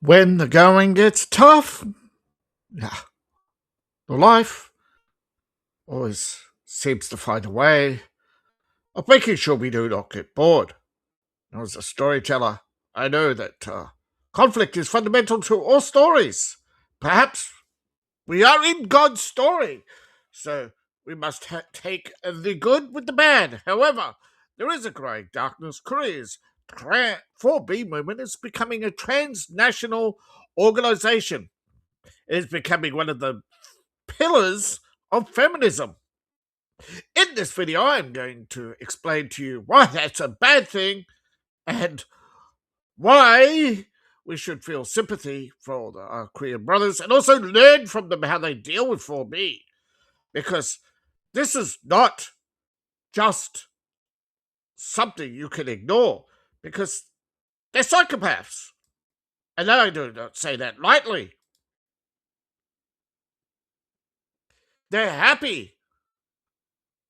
When the going gets tough, yeah, the life always seems to find a way of making sure we do not get bored. As a storyteller, I know that conflict is fundamental to all stories. Perhaps we are in God's story, so we must take the good with the bad. However, there is a growing darkness. Korea's 4B movement is becoming a transnational organization. It is becoming one of the pillars of feminism. In this video, I'm going to explain to you why that's a bad thing and why we should feel sympathy for our Korean brothers and also learn from them how they deal with 4B. Because this is not just something you can ignore, because they're psychopaths. And I do not say that lightly. They're happy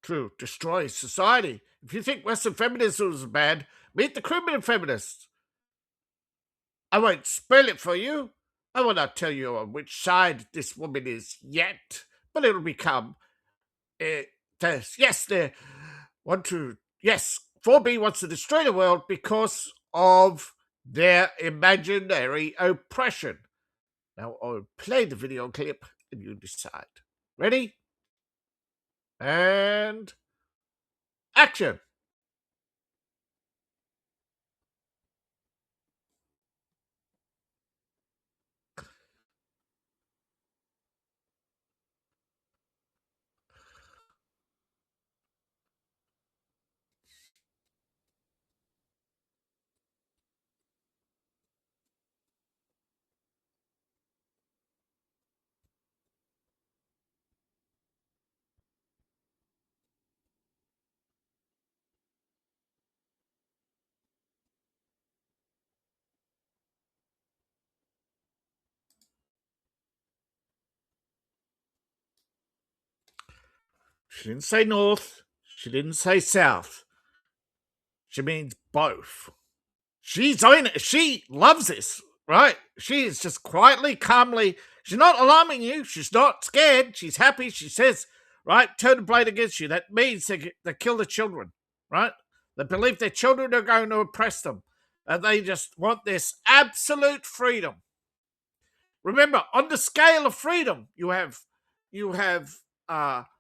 to destroy society. If you think Western feminism is bad, meet the Korean feminists. I won't spoil it for you. I will not tell you on which side this woman is yet, but it'll become. Yes, they want to. Yes, 4B wants to destroy the world because of their imaginary oppression. Now I'll play the video clip and you decide. Ready? And action. She didn't say north. She didn't say south. She means both. She's on it. She loves this, right? She is just quietly, calmly. She's not alarming you. She's not scared. She's happy. She says, right, turn the blade against you. That means they kill the children, right? They believe their children are going to oppress them. And they just want this absolute freedom. Remember, on the scale of freedom, you have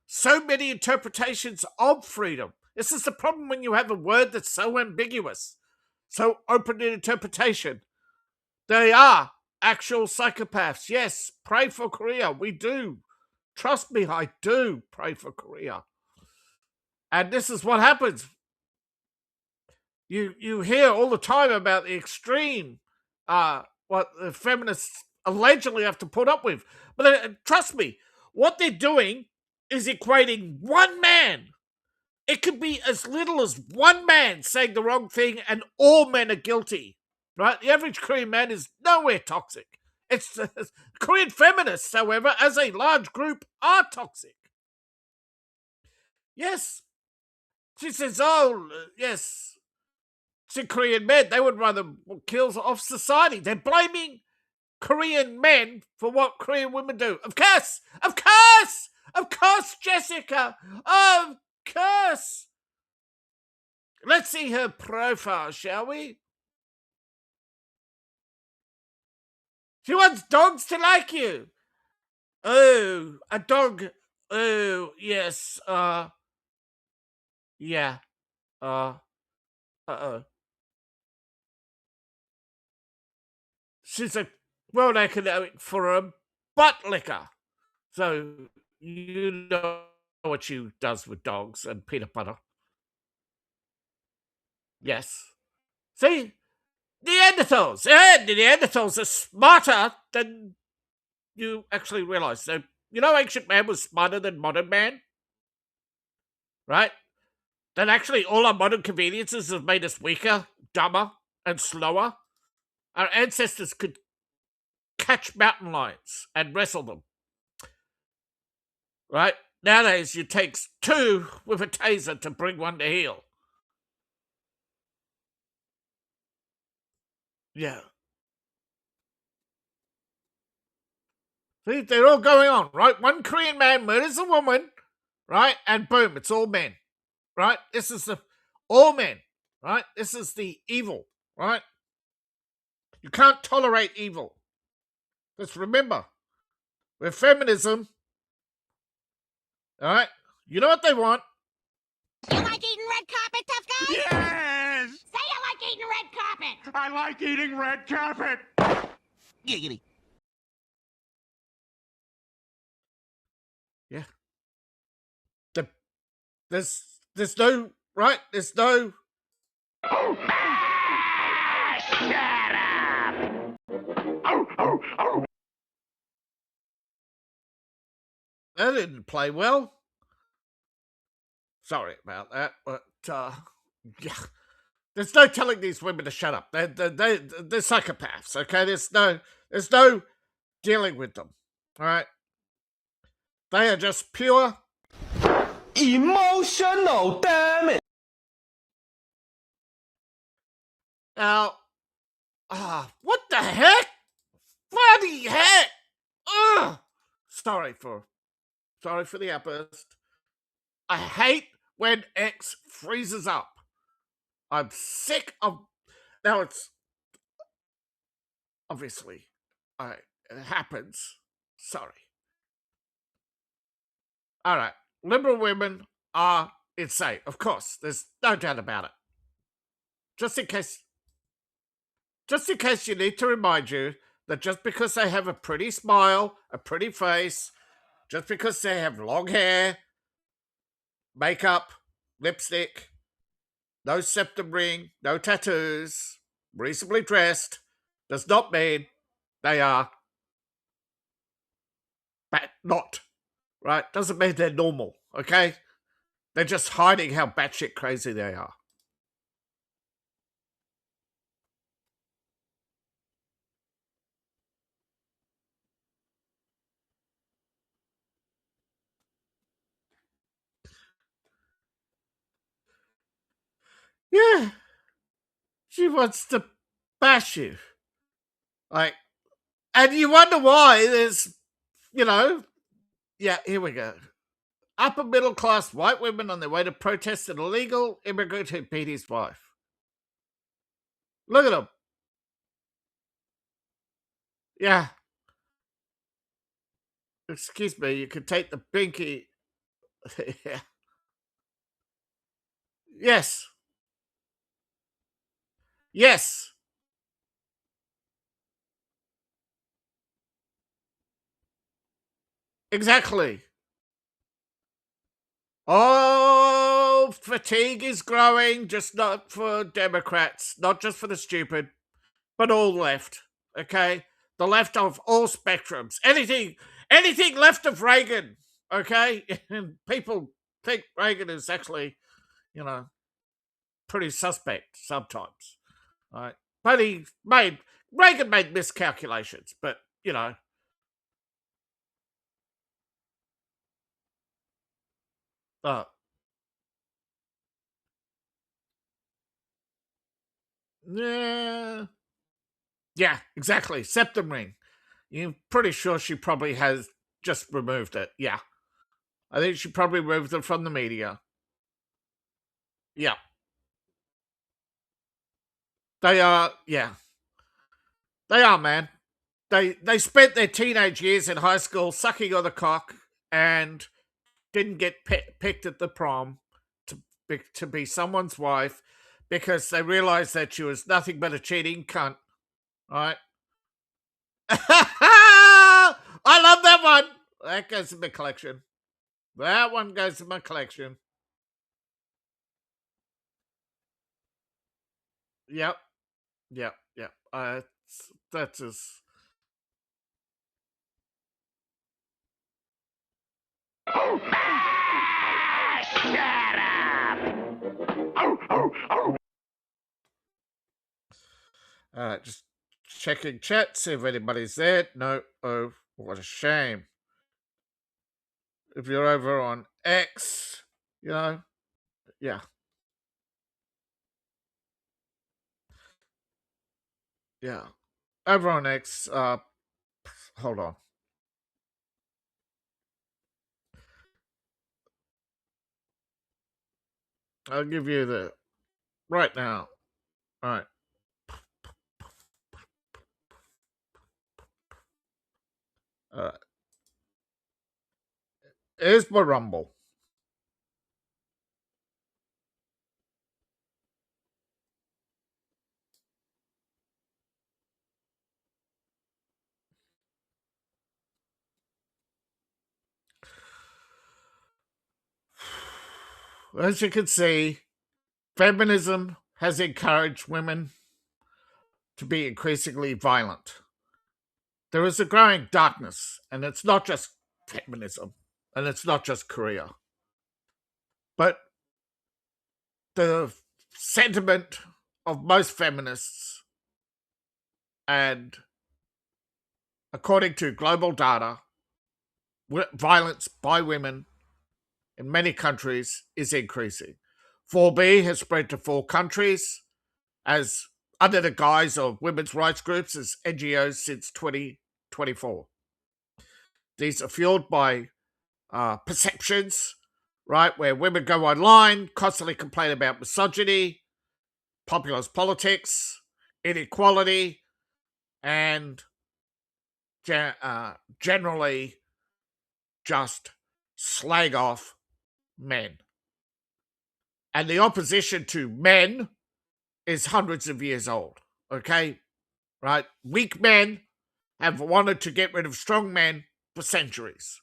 so many interpretations of freedom. This is the problem when you have a word that's so ambiguous, so open in interpretation. They are actual psychopaths. Yes, pray for Korea. We do. Trust me, I do pray for Korea. And this is what happens. You hear all the time about the extreme, what the feminists allegedly have to put up with. But trust me, what they're doing is equating one man. It could be as little as one man saying the wrong thing and all men are guilty, right? The average Korean man is nowhere toxic. It's Korean feminists, however, as a large group, are toxic. Yes, she says, oh, yes, to Korean men, they would rather kill off society. They're blaming Korean men for what Korean women do. Of course, Jessica, of course. Let's see her profile, shall we? She wants dogs to like you. Oh, a dog. Oh, yes. Yeah. Uh-oh. She's a World Economic Forum butt licker. So, you know what she does with dogs and peanut butter. Yes. See? Neanderthals. Yeah, the Neanderthals are smarter than you actually realize. So, you know, ancient man was smarter than modern man? Right? That actually all our modern conveniences have made us weaker, dumber, and slower. Our ancestors could catch mountain lions and wrestle them. Right? Nowadays, it takes two with a taser to bring one to heel. Yeah. See, they're all going on, right? One Korean man murders a woman, right? And boom, it's all men, right? This is all men, right? This is the evil, right? You can't tolerate evil. Just remember, with feminism, all right? You know what they want? You like eating red carpet, tough guy? Yes! Say you like eating red carpet! I like eating red carpet! Giggity. Yeah. There's no, right? There's no. Shut up! That didn't play well. Sorry about that, but yeah. There's no telling these women to shut up. They're psychopaths. Okay, there's no dealing with them. All right, they are just pure emotional damage. Now, what the heck? Bloody heck! Ugh! Sorry for the outburst. I hate when X freezes up. I'm sick of. Now it's obviously, it happens. Sorry. All right, liberal women are insane. Of course, there's no doubt about it. Just in case you need to remind you that just because they have a pretty smile, a pretty face, just because they have long hair, makeup, lipstick, no septum ring, no tattoos, reasonably dressed, does not mean they are not, right? Doesn't mean they're normal, okay? They're just hiding how batshit crazy they are. Yeah, she wants to bash you. Like, and you wonder why there's, yeah, here we go. Upper middle class white women on their way to protest an illegal immigrant who beat his wife. Look at them. Yeah. Excuse me, you could take the binky. Yeah. Yes. Yes. Exactly. Oh, fatigue is growing, just not for Democrats, not just for the stupid, but all left. Okay? The left of all spectrums. Anything left of Reagan. Okay? And people think Reagan is actually, you know, pretty suspect sometimes. All right. But Reagan made miscalculations, but uh, yeah, yeah, exactly. Septum ring. You're pretty sure she probably has just removed it. Yeah. I think she probably removed it from the media. Yeah. They are, yeah. They are, man. They spent their teenage years in high school sucking on the cock and didn't get picked at the prom to be someone's wife because they realized that she was nothing but a cheating cunt. Right? I love that one. That goes in my collection. That one goes in my collection. Yep. Yep. Yep. That's just. Shut up! Just checking chat, see if anybody's there. No. Oh, what a shame. If you're over on X, yeah, yeah. Over on X, hold on. I'll give you the right now. All right. All right. Here's my rumble. As you can see, feminism has encouraged women to be increasingly violent. There is a growing darkness, and it's not just feminism, and it's not just Korea, but the sentiment of most feminists, and according to global data, violence by women in many countries is increasing. 4B has spread to 4 countries as under the guise of women's rights groups as NGOs since 2024. These are fueled by perceptions, right, where women go online, constantly complain about misogyny, populist politics, inequality, and generally just slag off men. And the opposition to men is hundreds of years old, okay? Right? Weak men have wanted to get rid of strong men for centuries,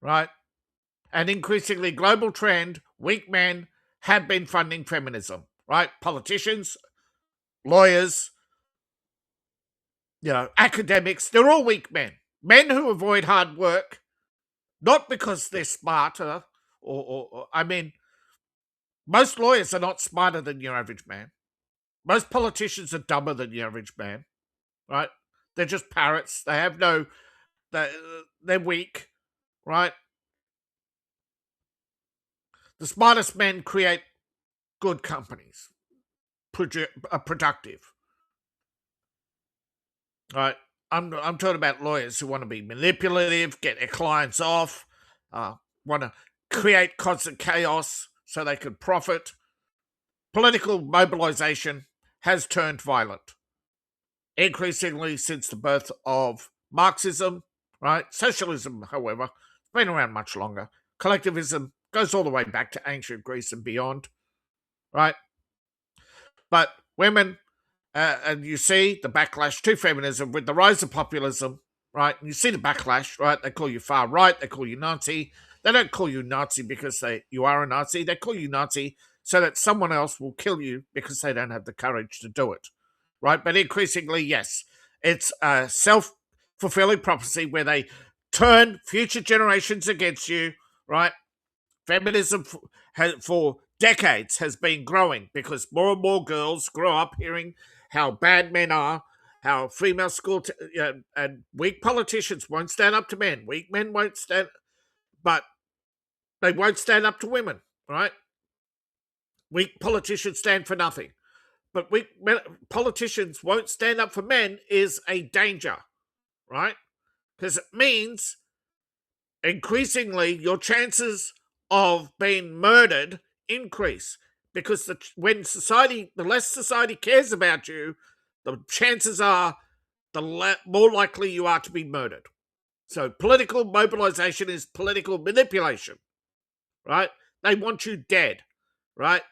right? An increasingly global trend, weak men have been funding feminism, right? Politicians, lawyers, academics, they're all weak men. Men who avoid hard work, not because they're smarter, I mean, most lawyers are not smarter than your average man. Most politicians are dumber than your average man, right? They're just parrots. They have no, they're weak, right? The smartest men create good companies, productive, right? I'm talking about lawyers who want to be manipulative, get their clients off, want to create constant chaos so they can profit. Political mobilization has turned violent, increasingly since the birth of Marxism, right? Socialism, however, has been around much longer. Collectivism goes all the way back to ancient Greece and beyond, right? But women, and you see the backlash to feminism with the rise of populism, right? And you see the backlash, right? They call you far right, they call you Nazi. They don't call you Nazi because you are a Nazi. They call you Nazi so that someone else will kill you because they don't have the courage to do it, right? But increasingly, yes, it's a self-fulfilling prophecy where they turn future generations against you, right? Feminism for decades has been growing because more and more girls grow up hearing how bad men are, how female school and weak politicians won't stand up to men. Weak men won't stand, but they won't stand up to women, right? Weak politicians stand for nothing. But weak politicians won't stand up for men is a danger, right? Because it means increasingly your chances of being murdered increase because the less society cares about you, the chances are the more likely you are to be murdered. So political mobilization is political manipulation, right? They want you dead, right?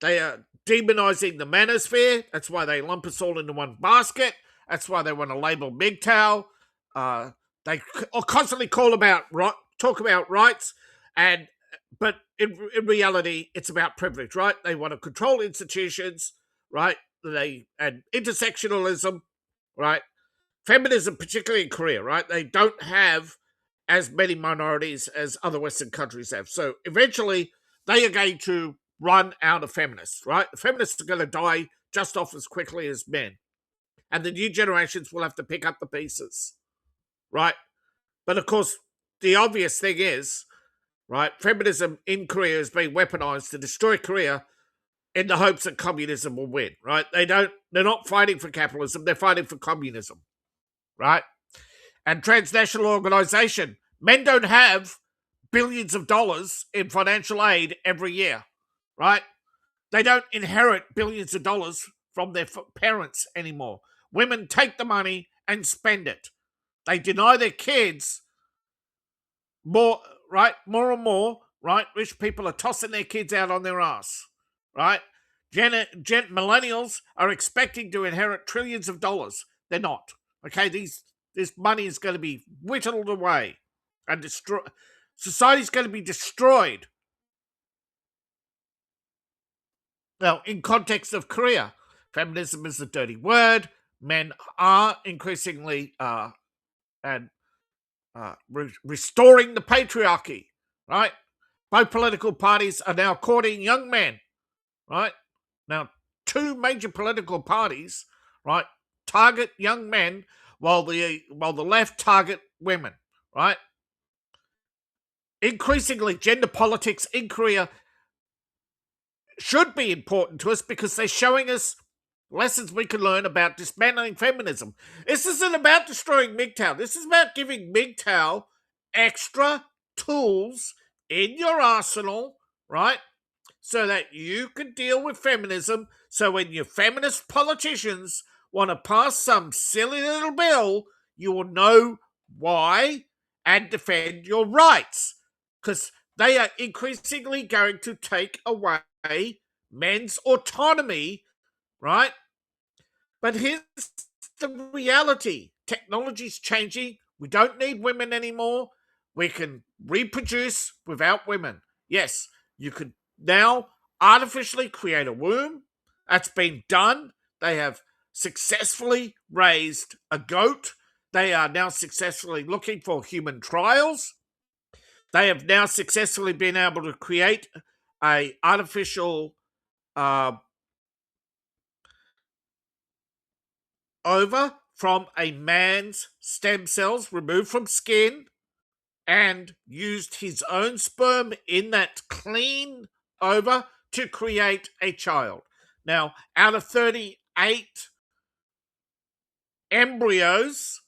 They are demonizing the manosphere. That's why they lump us all into one basket. That's why they want to label mgtow. They constantly talk about rights, but in reality, it's about privilege, right? They want to control institutions, right? And intersectionalism, right? Feminism, particularly in Korea, right? They don't have as many minorities as other Western countries have. So eventually, they are going to run out of feminists, right? Feminists are going to die just off as quickly as men. And the new generations will have to pick up the pieces, right? But of course, the obvious thing is, right, feminism in Korea has been weaponized to destroy Korea in the hopes that communism will win, right? They're not fighting for capitalism, they're fighting for communism, right? And transnational organization. Men don't have billions of dollars in financial aid every year, right? They don't inherit billions of dollars from their parents anymore. Women take the money and spend it. They deny their kids more, right? More and more, right? Rich people are tossing their kids out on their ass, right? Millennials are expecting to inherit trillions of dollars. They're not. Okay, this money is going to be whittled away and destroyed. Society's going to be destroyed. Now, in context of Korea, feminism is a dirty word. Men are increasingly restoring the patriarchy, right? Both political parties are now courting young men, right? Now, two major political parties, right, target young men while the left target women, right? Increasingly, gender politics in Korea should be important to us because they're showing us lessons we can learn about dismantling feminism. This isn't about destroying mgtow. This is about giving mgtow extra tools in your arsenal, right? So that you can deal with feminism. So when your feminist politicians want to pass some silly little bill, you will know why and defend your rights. Because they are increasingly going to take away men's autonomy, right? But here's the reality. Technology's changing. We don't need women anymore. We can reproduce without women. Yes, you could now artificially create a womb. That's been done. They have successfully raised a goat. They are now successfully looking for human trials. They have now successfully been able to create a artificial ova from a man's stem cells removed from skin and used his own sperm in that clean ova to create a child. Now, out of 38 embryos,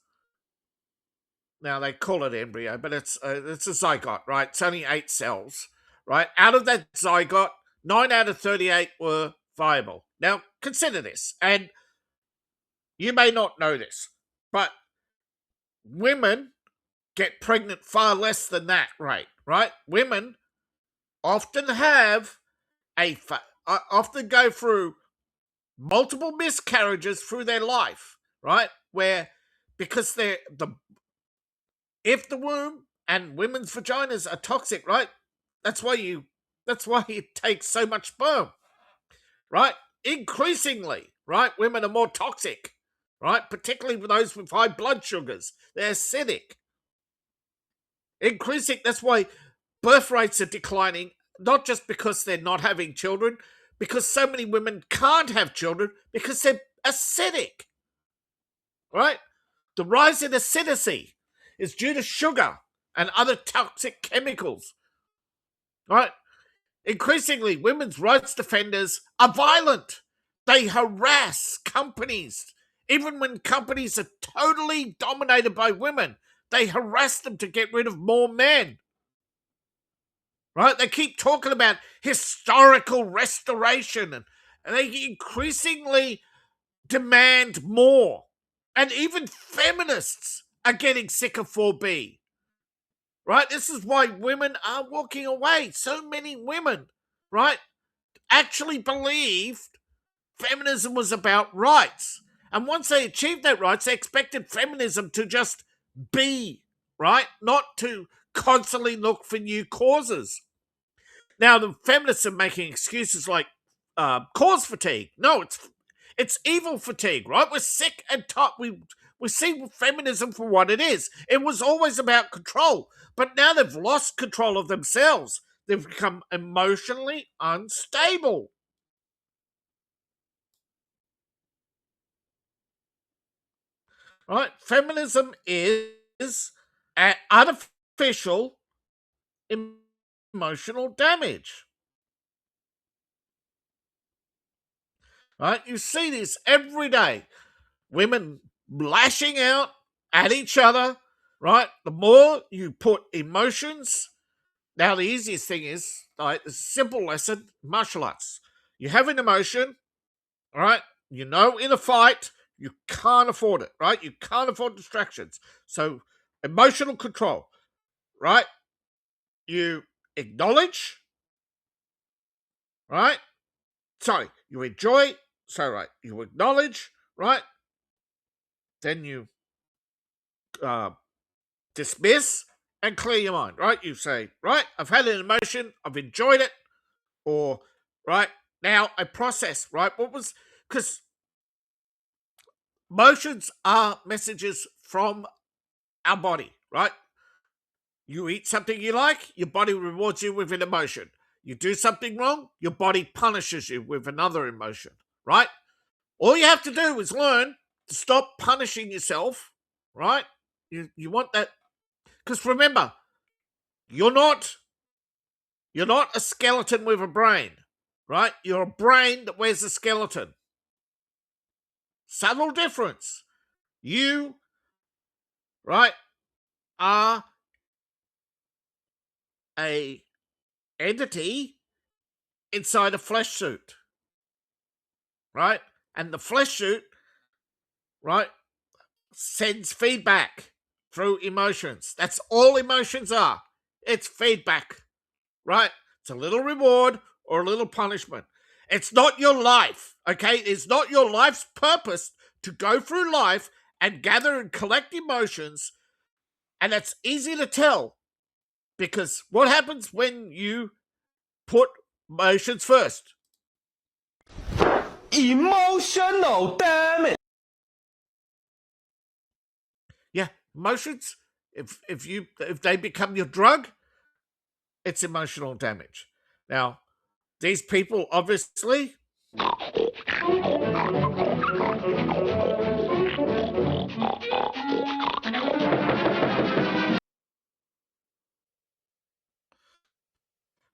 now they call it embryo, but it's a zygote, right? It's only 8 cells, right? Out of that zygote, 9 out of 38 were viable. Now, consider this, and you may not know this, but women get pregnant far less than that rate, right? Women often have often go through multiple miscarriages through their life, right? Where because if the womb and women's vaginas are toxic, right? That's why it takes so much sperm, right? Increasingly, right? Women are more toxic, right? Particularly for those with high blood sugars. They're acidic. Increasing, that's why birth rates are declining, not just because they're not having children, because so many women can't have children because they're acidic, right? The rise in acidity is due to sugar and other toxic chemicals, right? Increasingly, women's rights defenders are violent. They harass companies. Even when companies are totally dominated by women, they harass them to get rid of more men. Right? They keep talking about historical restoration and they increasingly demand more. And even feminists are getting sick of 4B. Right? This is why women are walking away. So many women, right, actually believed feminism was about rights. And once they achieved that rights, they expected feminism to just be, right? Not to constantly look for new causes. Now, the feminists are making excuses like cause fatigue. No, it's evil fatigue, right? We're sick and tired. We see feminism for what it is. It was always about control, but now they've lost control of themselves. They've become emotionally unstable. Right? Feminism is artificial emotional damage. Right? You see this every day. Women lashing out at each other, right? The more you put emotions Now, the easiest thing is, like, it's a simple lesson, martial arts. You have an emotion, all right? You know, in a fight, you can't afford it, right? You can't afford distractions. So, emotional control, right? You acknowledge, right? Sorry, you enjoy, right? You acknowledge, right? Then you uh, dismiss and clear your mind, right? You say, right, I've had an emotion, I've enjoyed it, or, right, now I process, right? What was, because emotions are messages from our body, right? You eat something you like, your body rewards you with an emotion. You do something wrong, your body punishes you with another emotion, right? All you have to do is learn to stop punishing yourself, right? You want that, because remember, you're not you're not a skeleton with a brain, right? You're a brain that wears a skeleton. Subtle difference. You, right, are a entity inside a flesh suit, right? And the flesh suit, right, sends feedback through emotions. That's all emotions are. It's feedback, right? It's a little reward or a little punishment. It's not your life, okay? It's not your life's purpose to go through life and gather and collect emotions. And that's easy to tell because what happens when you put emotions first? Emotional damage. Yeah, emotions. If they become your drug, it's emotional damage. Now, these people obviously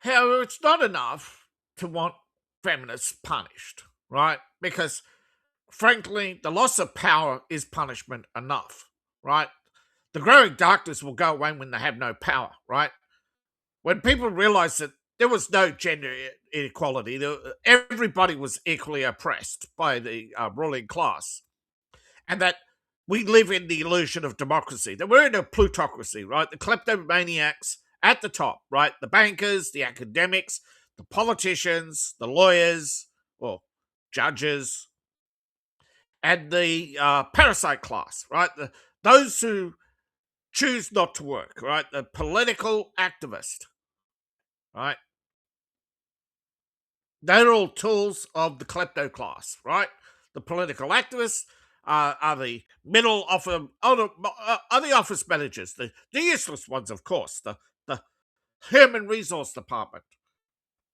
however, it's not enough to want feminists punished, right? Because frankly, the loss of power is punishment enough, right? The growing darkness will go away when they have no power, right? When people realize that there was no gender inequality, everybody was equally oppressed by the ruling class, and that we live in the illusion of democracy, that we're in a plutocracy, right? The kleptomaniacs at the top, right? The bankers, the academics, the politicians, the lawyers, or judges, and the parasite class, right? Those who choose not to work, right? The political activist, right? They're all tools of the klepto class, right? The political activists are the middle office, are the office managers, the useless ones, of course, the human resource department.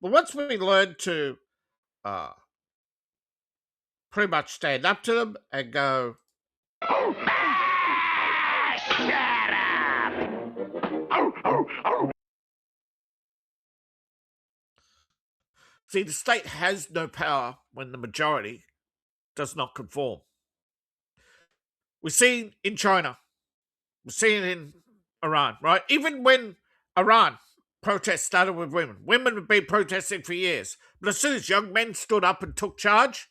But once we learn to uh, pretty much stand up to them and go, Shut up! Oh, oh, oh. see, the state has no power when the majority does not conform. We've seen in China, we've seen it in Iran, right? Even when Iran protests started with women, women have been protesting for years. But as soon as young men stood up and took charge,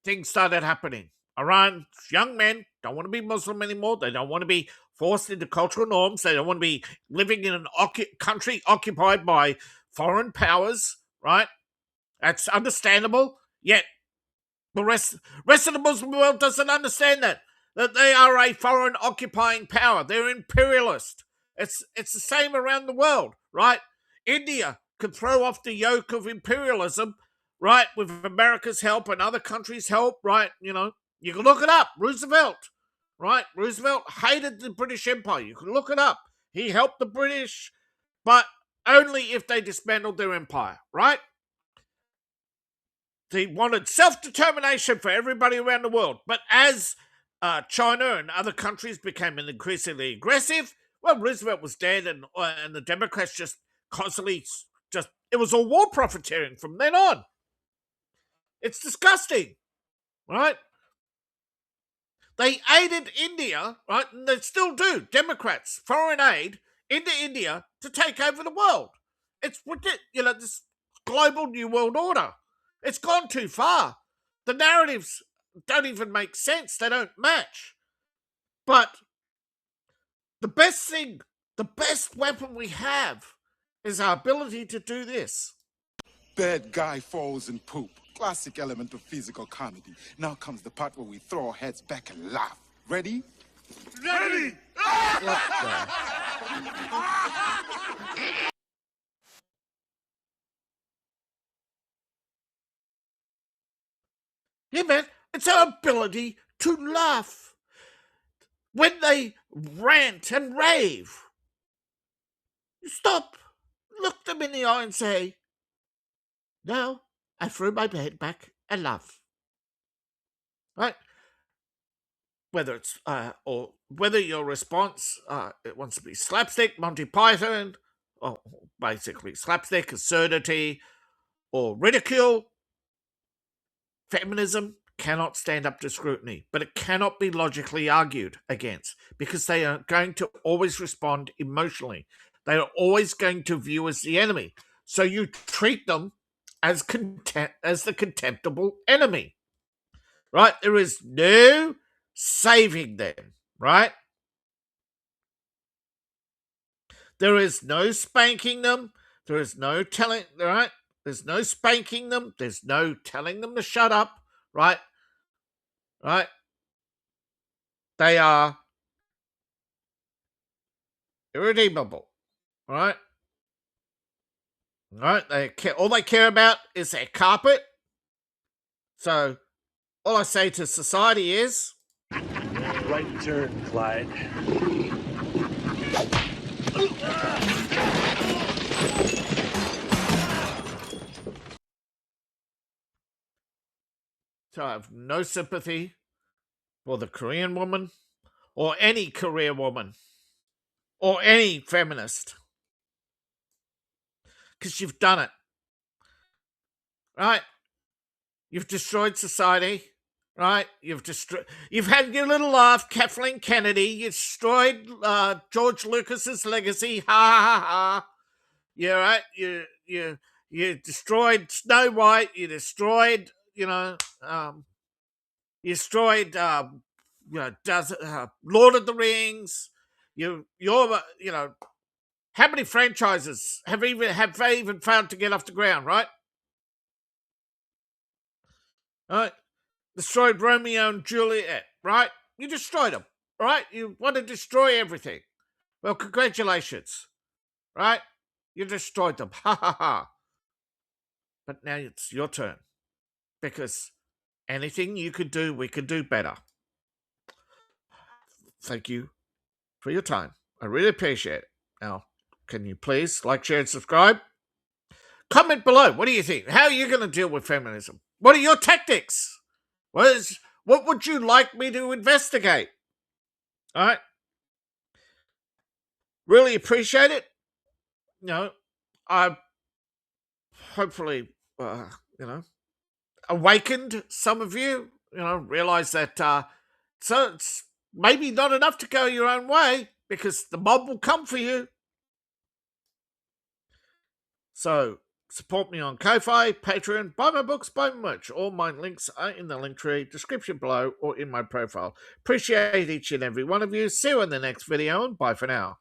things started happening. Iran's young men don't want to be Muslim anymore. They don't want to be forced into cultural norms. They don't want to be living in an country occupied by foreign powers, right? That's understandable. Yet the rest of the Muslim world doesn't understand that they are a foreign occupying power. They're imperialist. It's the same around the world, right? India can throw off the yoke of imperialism, right, with America's help and other countries' help, right? You know, you can look it up. Roosevelt, right? Roosevelt hated the British Empire. You can look it up. He helped the British, but only if they dismantled their empire, right? They wanted self-determination for everybody around the world. But as China and other countries became increasingly aggressive, well, Roosevelt was dead, and the Democrats just constantly it was all war profiteering from then on. It's disgusting, right? They aided India, right? And they still do. Democrats, foreign aid into India to take over the world. It's ridiculous. This global new world order. It's gone too far. The narratives don't even make sense. They don't match. But the best weapon we have is our ability to do this. Bad guy falls in poop. Classic element of physical comedy. Now comes the part where we throw our heads back and laugh. Ready? Ready! Yeah, man, it's our ability to laugh. When they rant and rave, you stop, look them in the eye and say, no, I threw my head back and laugh. Right? Whether it's, or whether your response, it wants to be slapstick, Monty Python, or basically slapstick, absurdity, or ridicule, feminism cannot stand up to scrutiny, but it cannot be logically argued against because they are going to always respond emotionally. They are always going to view as the enemy. So you treat them as the contemptible enemy, right? There is no saving them, right? There is no spanking them. There is no telling, right? There's no spanking them. There's no telling them to shut up, right? Right? They are irredeemable, right? Right? All they care about is their carpet. So all I say to society is, Right turn, Clyde. so I have no sympathy for the Korean woman or any career woman or any feminist. Because you've done it. Right? You've destroyed society. Right? You've had your little laugh, Kathleen Kennedy. You destroyed George Lucas's legacy. Ha ha ha. Yeah, right? You destroyed Snow White. You destroyed, you destroyed, Lord of the Rings. You're, how many franchises have they even failed to get off the ground, right? Right? Destroyed Romeo and Juliet, right? You destroyed them, right? You want to destroy everything. Well, congratulations, right? You destroyed them. Ha ha ha. But now it's your turn. Because anything you could do, we could do better. Thank you for your time. I really appreciate it. Now, can you please like, share, and subscribe? Comment below. What do you think? How are you going to deal with feminism? What are your tactics? What would you like me to investigate? All right. Really appreciate it. I hopefully, awakened some of you. Realize that so it's maybe not enough to go your own way because the mob will come for you. So support me on Ko-Fi, Patreon, buy my books, buy my merch. All my links are in the link tree, description below, or in my profile. Appreciate each and every one of you. See you in the next video, and bye for now.